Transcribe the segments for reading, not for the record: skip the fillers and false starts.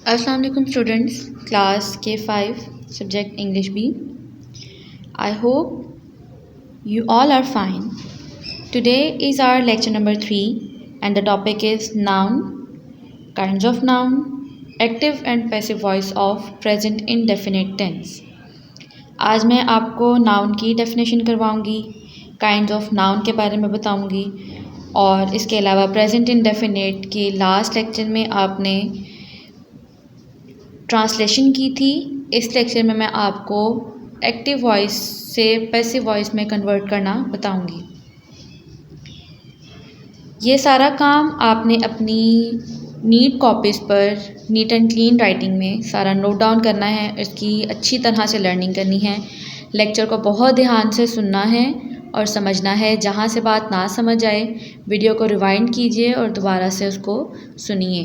Assalamu alaikum students, class K5, subject English B. I hope you all are fine. Today is our lecture number 3 and the topic is noun, kinds of noun, active and passive voice of present indefinite tense. आज मैं आपको noun की definition करवाऊंगी, kinds of noun के बारे में बताऊंगी और इसके अलावा प्रेजेंट इंडेफिनिट के लास्ट लेक्चर में आपने ट्रांसलेशन की थी। इस लेक्चर में मैं आपको एक्टिव वॉइस से पैसिव वॉइस में कन्वर्ट करना बताऊंगी। ये सारा काम आपने अपनी नीट कॉपीज़ पर नीट एंड क्लीन राइटिंग में सारा नोट डाउन करना है, इसकी अच्छी तरह से लर्निंग करनी है। लेक्चर को बहुत ध्यान से सुनना है और समझना है। जहाँ से बात ना समझ आए वीडियो को रिवाइंड कीजिए और दोबारा से उसको सुनिए।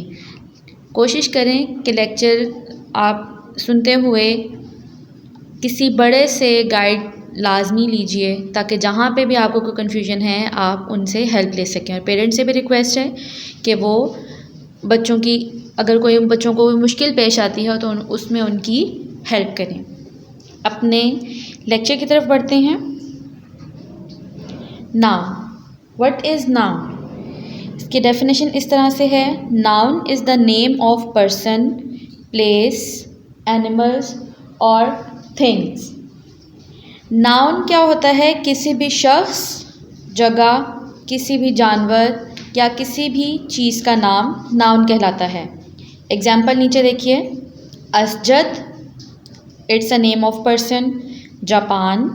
कोशिश करें कि लेक्चर आप सुनते हुए किसी बड़े से गाइड लाजमी लीजिए ताकि जहाँ पे भी आपको कोई कन्फ्यूजन है आप उनसे हेल्प ले सकें। और पेरेंट्स से भी रिक्वेस्ट है कि वो बच्चों की अगर कोई बच्चों को मुश्किल पेश आती है तो उसमें उनकी हेल्प करें। अपने लेक्चर की तरफ बढ़ते हैं। Noun, what is noun? इसकी डेफिनेशन इस तरह से है, noun is the name of person, place, animals और थिंग्स। नाउन क्या होता है? किसी भी शख्स, जगह, किसी भी जानवर या किसी भी चीज़ का नाम नाउन कहलाता है। एग्जाम्पल नीचे देखिए, Asjad it's a name of person, Japan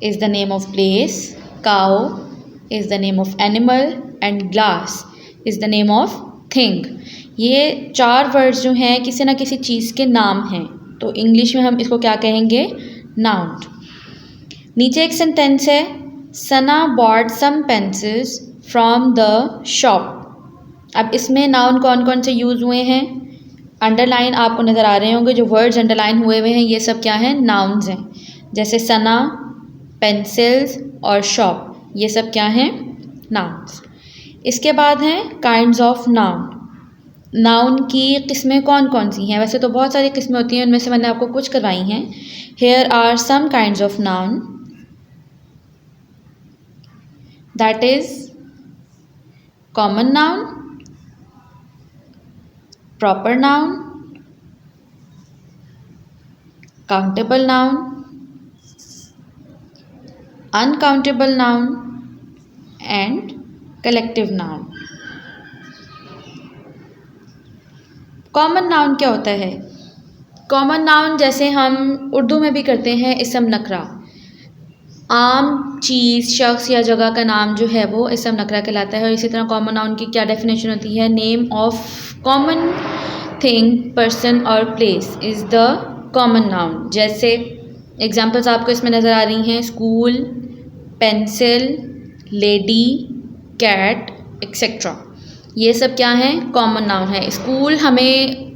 is the name of place, cow is the name of animal and glass is the name of thing. ये 4 वर्ड्स जो हैं किसी न किसी चीज़ के नाम हैं, तो इंग्लिश में हम इसको क्या कहेंगे? नाउन। नीचे एक सेंटेंस है, Sana bought some pencils from the shop. अब इसमें नाउन कौन कौन से यूज़ हुए हैं? अंडरलाइन आपको नज़र आ रहे होंगे, जो वर्ड्स अंडरलाइन हुए हुए हैं ये सब क्या हैं? नाउन्स हैं। जैसे सना, पेंसिल्स और शॉप, ये सब क्या हैं? नाउन्स। इसके बाद हैं काइंड्स ऑफ नाउन। नाउन की किस्में कौन कौन सी हैं? वैसे तो बहुत सारी किस्में होती हैं, उनमें से मैंने आपको कुछ करवाई हैं। Here are some kinds of noun, that is common noun, proper noun, countable noun, uncountable noun and collective noun. Common noun क्या होता है? कॉमन नाउन जैसे हम उर्दू में भी करते हैं इसम नकरा, आम चीज़, शख्स या जगह का नाम जो है वो इसम नकरा कहलाता है। और इसी तरह कॉमन नाउन की क्या डेफिनेशन होती है? Name of common thing, person और place is the common noun. जैसे एग्जांपल्स आपको इसमें नज़र आ रही हैं, school, pencil, lady, cat etcetera, ये सब क्या हैं? कॉमन नाउन है। स्कूल हमें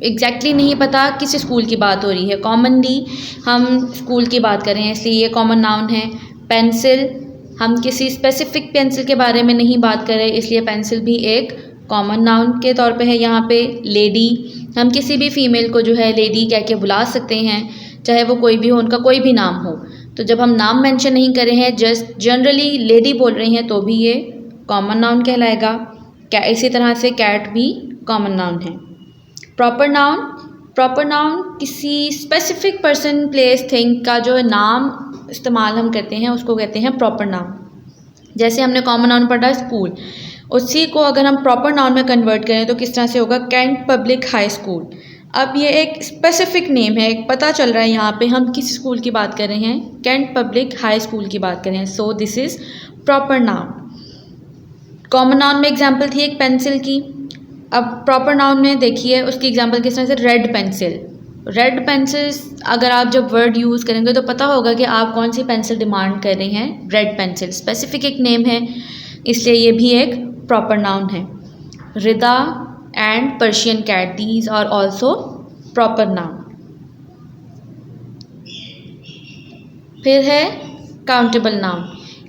एग्जैक्टली नहीं पता किस स्कूल की बात हो रही है, कॉमनली हम स्कूल की बात कर रहे हैं इसलिए ये कॉमन नाउन है। पेंसिल, हम किसी स्पेसिफिक पेंसिल के बारे में नहीं बात कर रहे इसलिए पेंसिल भी एक कॉमन नाउन के तौर पे है। यहाँ पे लेडी, हम किसी भी फीमेल को जो है लेडी कह के बुला सकते हैं, चाहे वो कोई भी हो, उनका कोई भी नाम हो। तो जब हम नाम मेंशन नहीं कर रहे हैं, जस्ट जनरली लेडी बोल रही हैं, तो भी ये कॉमन नाउन कहलाएगा। इसी तरह से कैट भी कॉमन नाउन है। प्रॉपर नाउन, प्रॉपर नाउन किसी स्पेसिफिक पर्सन, प्लेस, थिंग का जो नाम इस्तेमाल हम करते हैं उसको कहते हैं प्रॉपर नाउन। जैसे हमने कॉमन नाउन पढ़ा स्कूल, उसी को अगर हम प्रॉपर नाउन में कन्वर्ट करें तो किस तरह से होगा? Cantt public high school. अब ये एक स्पेसिफिक नेम है, एक पता चल रहा है यहाँ पे हम किस स्कूल की बात कर रहे हैं, कैंट पब्लिक हाई स्कूल की बात कर रहे हैं। So this is proper noun. Common noun में एग्जाम्पल थी एक पेंसिल की। अब प्रॉपर नाउन में देखिए उसकी एग्जाम्पल किस तरह से, रेड पेंसिल। रेड पेंसिल अगर आप जब वर्ड यूज़ करेंगे तो पता होगा कि आप कौन सी पेंसिल डिमांड कर रहे हैं। रेड पेंसिल स्पेसिफिक एक नेम है इसलिए ये भी एक प्रॉपर नाउन है। Rida and Persian cat, these are also proper noun. फिर है काउंटेबल नाउन।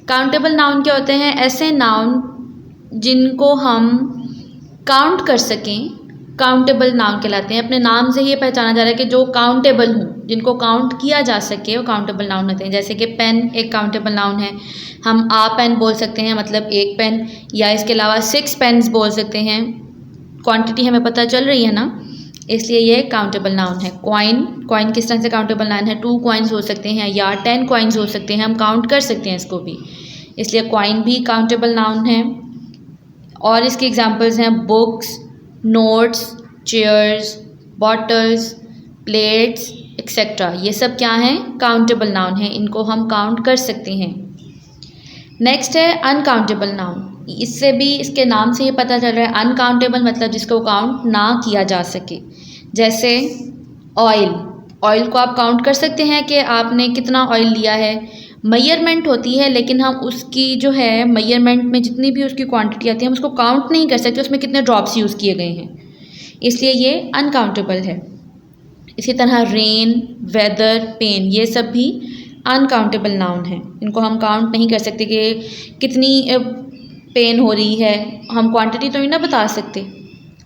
काउंटेबल नाउन क्या होते हैं? ऐसे नाउन जिनको हम काउंट कर सकें काउंटेबल नाउन कहलाते हैं। अपने नाम से ये पहचाना जा रहा है कि जो काउंटेबल हों, जिनको काउंट किया जा सके, वो काउंटेबल नाउन होते हैं। जैसे कि पेन एक काउंटेबल नाउन है, हम आ पेन बोल सकते हैं, मतलब एक पेन, या इसके अलावा 6 पेन्स बोल सकते हैं। क्वांटिटी हमें पता चल रही है ना, इसलिए ये काउंटेबल नाउन है। कॉइन किस तरह से काउंटेबल नाउन है, 2 कॉइन्स हो सकते हैं या 10 कॉइन्स हो सकते हैं, हम काउंट कर सकते हैं इसको भी, इसलिए कॉइन भी काउंटेबल नाउन है। और इसके एग्जांपल्स हैं books, notes, chairs, bottles, plates etcetera. ये सब क्या हैं, काउंटेबल नाउन है, इनको हम काउंट कर सकते हैं। नेक्स्ट है अनकाउंटेबल नाउन। इससे भी, इसके नाम से ये पता चल रहा है, अनकाउंटेबल मतलब जिसको काउंट ना किया जा सके। जैसे ऑयल को आप काउंट कर सकते हैं कि आपने कितना ऑयल लिया है। मेजरमेंट होती है, लेकिन हम उसकी जो है मेजरमेंट में जितनी भी उसकी क्वांटिटी आती है, हम उसको काउंट नहीं कर सकते उसमें कितने ड्रॉप्स यूज़ किए गए हैं, इसलिए ये अनकाउंटेबल है। इसी तरह रेन, वेदर, पेन, ये सब भी अनकाउंटेबल नाउन है, इनको हम काउंट नहीं कर सकते कि कितनी पेन हो रही है, हम क्वांटिटी तो नहीं ना बता सकते,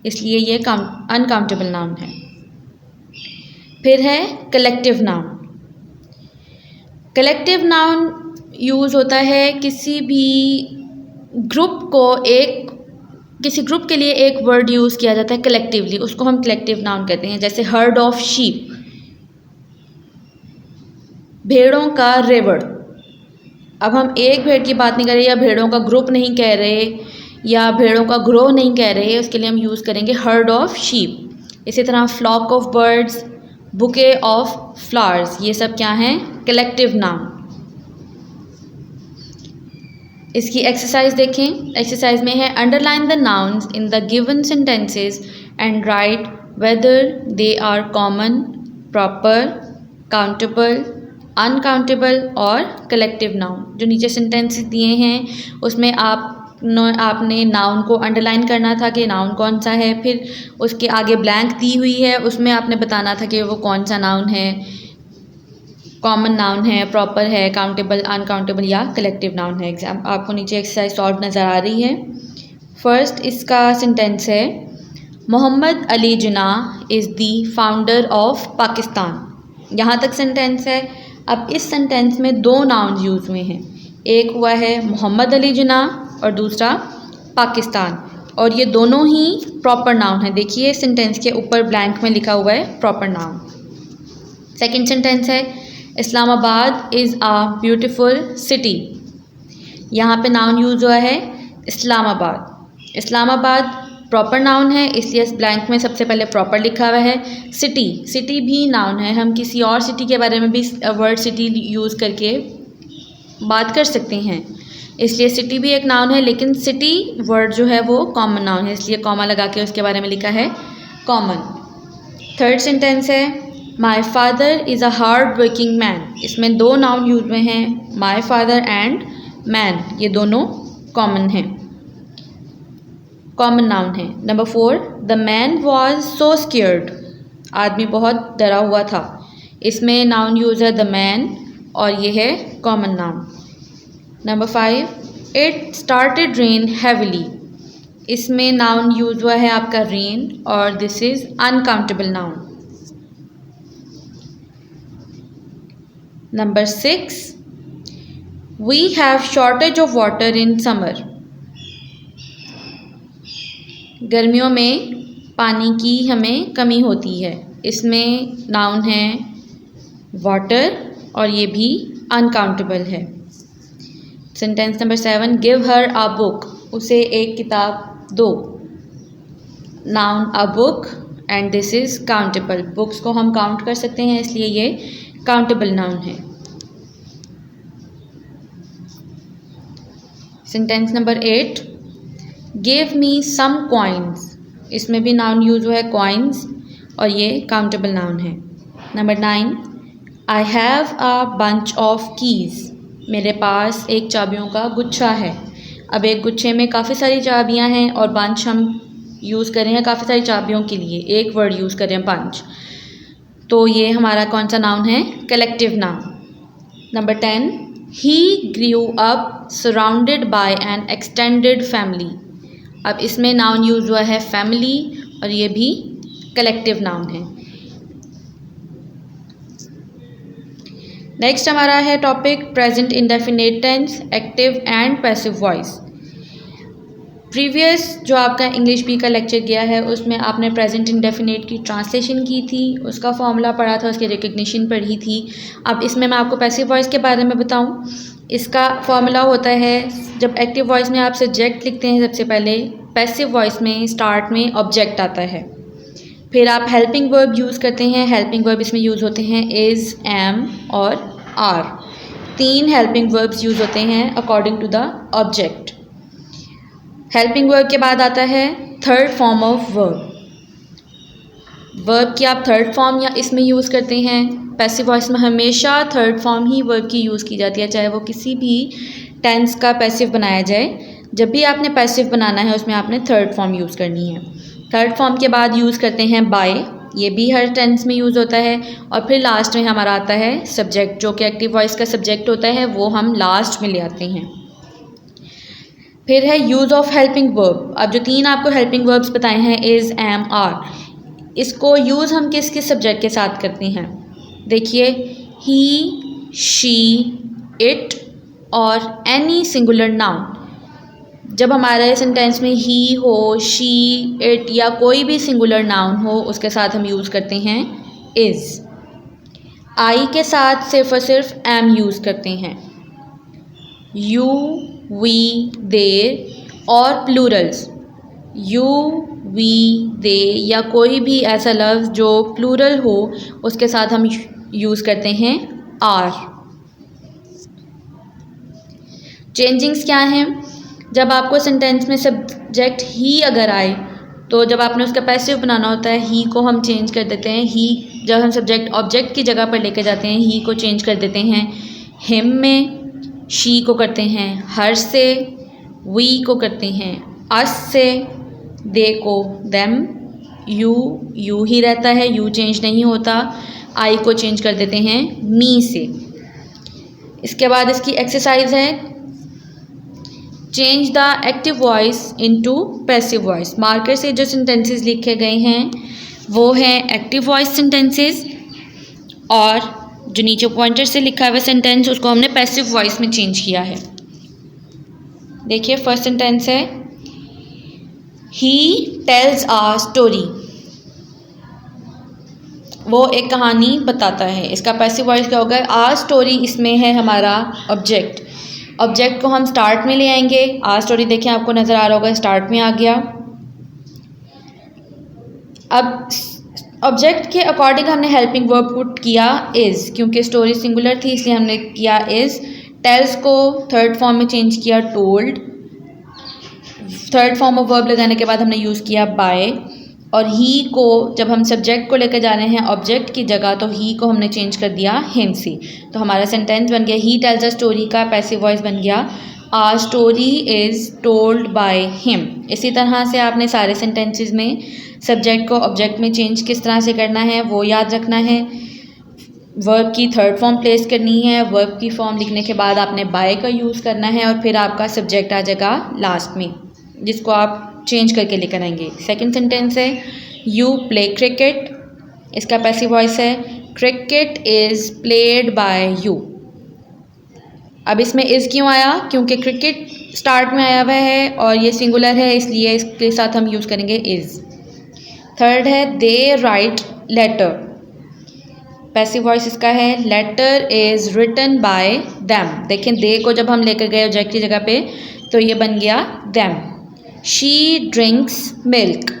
इसलिए ये अनकाउंटेबल नाउन है। फिर है collective noun. Collective noun use होता है किसी भी ग्रुप को, किसी ग्रुप के लिए एक वर्ड यूज़ किया जाता है कलेक्टिवली, उसको हम कलेक्टिव नाउन कहते हैं। जैसे हर्ड ऑफ शीप, भेड़ों का रेवड़। अब हम एक भेड़ की बात नहीं कर रहे, या भेड़ों का ग्रुप नहीं कह रहे, या भेड़ों का ग्रोह नहीं कह रहे, उसके लिए हम यूज़ करेंगे हर्ड ऑफ शीप। इसी तरह flock of birds, bouquet of flowers, ये सब क्या हैं, कलेक्टिव नाउन। इसकी एक्सरसाइज देखें। एक्सरसाइज में है underline the nouns in the given sentences and write whether they are common, proper, countable, uncountable और कलेक्टिव नाउन। जो नीचे सेंटेंसेस दिए हैं उसमें आपने नाउन को अंडरलाइन करना था कि नाउन कौन सा है, फिर उसके आगे ब्लैंक दी हुई है, उसमें आपने बताना था कि वो कौन सा नाउन है, कॉमन नाउन है, प्रॉपर है, काउंटेबल, अनकाउंटेबल या कलेक्टिव नाउन है। एग्जाम आपको नीचे एक्सरसाइज सॉल्व नज़र आ रही है। फर्स्ट इसका सेंटेंस है, Mohammad Ali Jinnah is the founder of Pakistan. यहाँ तक सेंटेंस है। अब इस सेंटेंस में 2 नाउन यूज़ हुए हैं, एक हुआ है मोहम्मद अली जिन्नाह और दूसरा पाकिस्तान, और ये दोनों ही प्रॉपर नाउन है। देखिए सेंटेंस के ऊपर ब्लैंक में लिखा हुआ है प्रॉपर नाउन। सेकंड सेंटेंस है, Islamabad is a beautiful city. यहाँ पे नाउन यूज़ हुआ है इस्लामाबाद। इस्लामाबाद प्रॉपर नाउन है, इसलिए इस ब्लैंक में सबसे पहले प्रॉपर लिखा हुआ है। सिटी भी नाउन है, हम किसी और सिटी के बारे में भी वर्ड सिटी यूज़ करके बात कर सकते हैं, इसलिए सिटी भी एक नाउन है, लेकिन सिटी वर्ड जो है वो कॉमन नाउन है, इसलिए कॉमा लगा के उसके बारे में लिखा है कॉमन। थर्ड सेंटेंस है, my father is a hard working man. इसमें 2 नाउन यूज हुए हैं, माई फादर एंड मैन, ये दोनों कॉमन हैं, कॉमन नाउन है। Number 4, the man was so scared. आदमी बहुत डरा हुआ था। इसमें नाउन यूज है द मैन और ये है common noun. Number 5, it started rain heavily. इसमें नाउन यूज हुआ है आपका रेन और this is uncountable noun. Number 6, we have shortage of water in summer. गर्मियों में पानी की हमें कमी होती है। इसमें नाउन है वाटर और ये भी अनकाउंटेबल है। Sentence number 7, give her a book. उसे एक किताब दो। Noun a book and this is countable. Books को हम काउंट कर सकते हैं, इसलिए ये काउंटेबल नाउन है। Sentence number 8, give me some coins. इसमें भी नाउन यूज हुआ है कॉइन्स और ये काउंटेबल नाउन है। Number 9, I have a bunch of keys. मेरे पास एक चाबियों का गुच्छा है। अब एक गुच्छे में काफ़ी सारी चाबियां हैं और बंच हम यूज़ कर रहे हैं काफ़ी सारी चाबियों के लिए, एक वर्ड यूज़ कर रहे हैं बंच, तो ये हमारा कौन सा नाउन है, collective noun. Number 10, he grew up surrounded by N extended family. अब इसमें नाउन यूज हुआ है फैमिली और ये भी कलेक्टिव नाउन है। नेक्स्ट हमारा है topic present indefinite tense, active and passive voice. Previous जो आपका इंग्लिश बी का लेक्चर गया है उसमें आपने प्रेजेंट इंडेफिनिट की ट्रांसलेशन की थी, उसका फॉर्मूला पढ़ा था, उसकी रिकग्निशन पढ़ी थी। अब इसमें मैं आपको पैसिव वॉइस के बारे में बताऊं। इसका फॉर्मूला होता है, जब एक्टिव वॉइस में आप सब्जेक्ट लिखते हैं सबसे पहले, पैसिव वॉइस में स्टार्ट में ऑब्जेक्ट आता है, फिर आप हेल्पिंग वर्ब यूज़ करते हैं। हेल्पिंग वर्ब इसमें यूज़ होते हैं इज़, एम और आर। 3 हेल्पिंग वर्ब्स यूज़ होते हैं according to the object. Helping verb के बाद आता है third form of verb. Verb की आप थर्ड फॉर्म या इसमें यूज़ करते हैं। पैसिव वॉइस में हमेशा थर्ड फॉर्म ही वर्ब की यूज़ की जाती है, चाहे वो किसी भी टेंस का पैसिव बनाया जाए। जब भी आपने पैसिव बनाना है उसमें आपने थर्ड फॉर्म यूज़ करनी है। थर्ड फॉर्म के बाद यूज़ करते हैं बाय, ये भी हर टेंस में यूज़ होता है। और फिर लास्ट में हमारा आता है सब्जेक्ट, जो कि एक्टिव वॉइस का सब्जेक्ट होता है, वो हम लास्ट में ले आते हैं। फिर है यूज़ ऑफ हेल्पिंग वर्ब। अब जो 3 आपको हेल्पिंग वर्ब्स बताए हैं इज़, एम, आर, इसको यूज़ हम किस किस सब्जेक्ट के साथ करते हैं। देखिए, ही, शी, इट और एनी सिंगुलर नाउन। जब हमारे सेंटेंस में ही हो, शी, इट या कोई भी सिंगुलर नाउन हो, उसके साथ हम यूज़ करते हैं इज़। आई के साथ सिर्फ और सिर्फ एम यूज़ करते हैं। यू, वी, दे और प्लूरल्स, यू, वी, दे या कोई भी ऐसा लफ्ज़ जो प्लूरल हो, उसके साथ हम यूज़ करते हैं आर। चेंजिंग्स क्या हैं? जब आपको सेंटेंस में सब्जेक्ट ही अगर आए तो जब आपने उसका पैसिव बनाना होता है, ही को हम चेंज कर देते हैं। ही जब हम सब्जेक्ट ऑब्जेक्ट की जगह पर लेके जाते हैं, ही को चेंज कर देते हैं हिम में, शी को करते हैं हर से, वी को करते हैं अस से, दे को देम, यू ही रहता है, यू चेंज नहीं होता। आई को चेंज कर देते हैं मी से। इसके बाद इसकी एक्सरसाइज है, change the active voice into passive voice. Marker से जो सेंटेंसेस लिखे गए हैं वो हैं एक्टिव वॉइस सेंटेंसेस, और जो नीचे पॉइंटर से लिखा हुआ सेंटेंस उसको हमने पैसिव वॉइस में चेंज किया है। देखिए, फर्स्ट सेंटेंस है ही टेल्स अ स्टोरी, वो एक कहानी बताता है। इसका पैसिव वॉइस क्या होगा? आ स्टोरी इसमें है हमारा ऑब्जेक्ट। ऑब्जेक्ट को हम स्टार्ट में ले आएंगे। आ स्टोरी देखें, आपको नज़र आ रहा होगा, स्टार्ट में आ गया। अब ऑब्जेक्ट के अकॉर्डिंग हमने हेल्पिंग वर्ब पुट किया इज़, क्योंकि स्टोरी सिंगुलर थी इसलिए हमने किया इज़। टेल्स को थर्ड फॉर्म में चेंज किया told. Third form of verb लगाने के बाद हमने यूज़ किया बाय। और ही को जब हम सब्जेक्ट को लेकर जा रहे हैं ऑब्जेक्ट की जगह, तो ही को हमने चेंज कर दिया हिम से। तो हमारा सेंटेंस बन गया ही टेल्स अ स्टोरी का पैसिव वॉइस बन गया a story is told by him. इसी तरह से आपने सारे सेंटेंसेस में सब्जेक्ट को ऑब्जेक्ट में चेंज किस तरह से करना है वो याद रखना है। वर्ब की थर्ड फॉर्म प्लेस करनी है। वर्ब की फॉर्म लिखने के बाद आपने बाय का यूज़ करना है और फिर आपका सब्जेक्ट आ जाएगा लास्ट में, जिसको आप चेंज करके लेकर आएंगे। सेकंड सेंटेंस है यू प्ले क्रिकेट। इसका पैसिव वॉइस है cricket is played by you. अब इसमें इज़ क्यों आया? क्योंकि क्रिकेट स्टार्ट में आया हुआ है और ये सिंगुलर है, इसलिए इसके साथ हम यूज़ करेंगे इज़। थर्ड है they write letter. Passive voice इसका है letter is written by them. देखें, दे को जब हम लेकर गए ऑब्जेक्ट की जगह पे तो ये बन गया them. She drinks milk.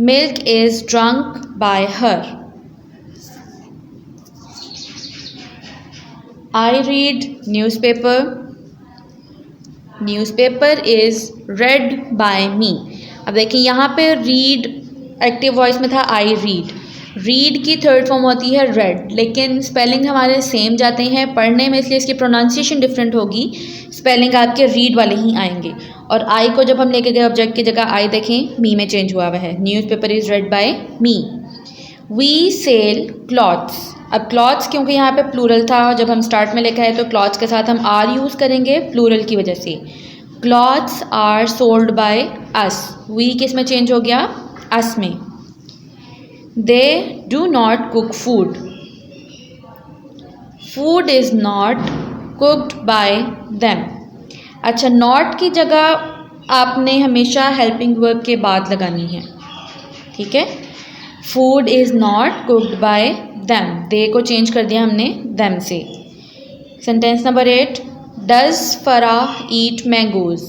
Milk is drunk by her. I read newspaper. Newspaper is read by me. अब देखिए, यहाँ पे रीड एक्टिव वॉइस में था आई रीड। रीड की थर्ड फॉर्म होती है रेड, लेकिन स्पेलिंग हमारे सेम जाते हैं पढ़ने में, इसलिए इसकी प्रोनाउंसिएशन डिफरेंट होगी। स्पेलिंग आपके रीड वाले ही आएंगे। और आई को जब हम लेके गए ऑब्जेक्ट की जगह, आई देखें मी में चेंज हुआ है। Newspaper is read by me. We sell clothes. अब क्लॉथ्स क्योंकि यहाँ पे प्लूरल था, जब हम स्टार्ट में लिखा है तो क्लॉथ्स के साथ हम आर यूज़ करेंगे प्लूरल की वजह से। Clothes are sold by us. We किस में चेंज हो गया? अस में। They do not cook food, food is not cooked by them. अच्छा, नॉट की जगह आपने हमेशा हेल्पिंग वर्ब के बाद लगानी है, ठीक है। Food is not cooked by them, they को चेंज कर दिया हमने देम से। Sentence number 8, does Farah eat mangoes,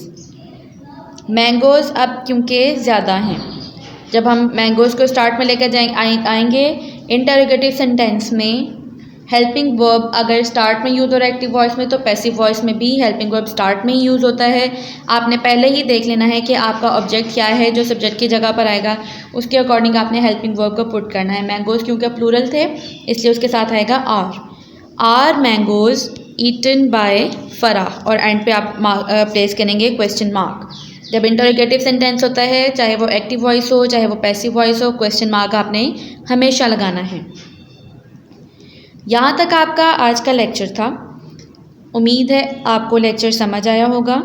mangoes अब क्योंकि ज़्यादा हैं, जब हम मैंगोज़ को स्टार्ट में लेकर आएंगे इंटरोगेटिव सेंटेंस में, हेल्पिंग वर्ब अगर स्टार्ट में यूज़ हो रहा है एक्टिव वॉइस में, तो पैसिव वॉइस में भी हेल्पिंग वर्ब स्टार्ट में ही यूज़ होता है। आपने पहले ही देख लेना है कि आपका ऑब्जेक्ट क्या है जो सब्जेक्ट की जगह पर आएगा, उसके अकॉर्डिंग आपने हेल्पिंग वर्ब को पुट करना है। मैंगोज़ क्योंकि प्लूरल थे इसलिए उसके साथ आएगा are mangoes eaten by Farah, और एंड पे आप प्लेस करेंगे क्वेश्चन मार्क। जब इंटरोगेटिव सेंटेंस होता है, चाहे वो एक्टिव वॉइस हो चाहे वो पैसिव वॉइस हो, क्वेश्चन मार्क आपने हमेशा लगाना है। यहाँ तक आपका आज का लेक्चर था। उम्मीद है आपको लेक्चर समझ आया होगा।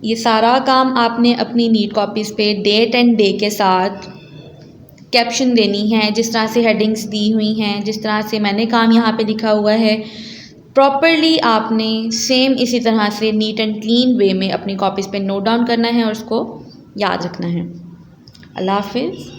ये सारा काम आपने अपनी नीट कॉपीज़ पे डेट एंड डे के साथ कैप्शन देनी है, जिस तरह से हेडिंग्स दी हुई हैं, जिस तरह से मैंने काम यहाँ पे लिखा हुआ है, प्रॉपरली आपने सेम इसी तरह से नीट एंड क्लीन वे में अपनी कॉपीज़ पे नोट डाउन करना है और उसको याद रखना है। अल्लाह हाफिज़।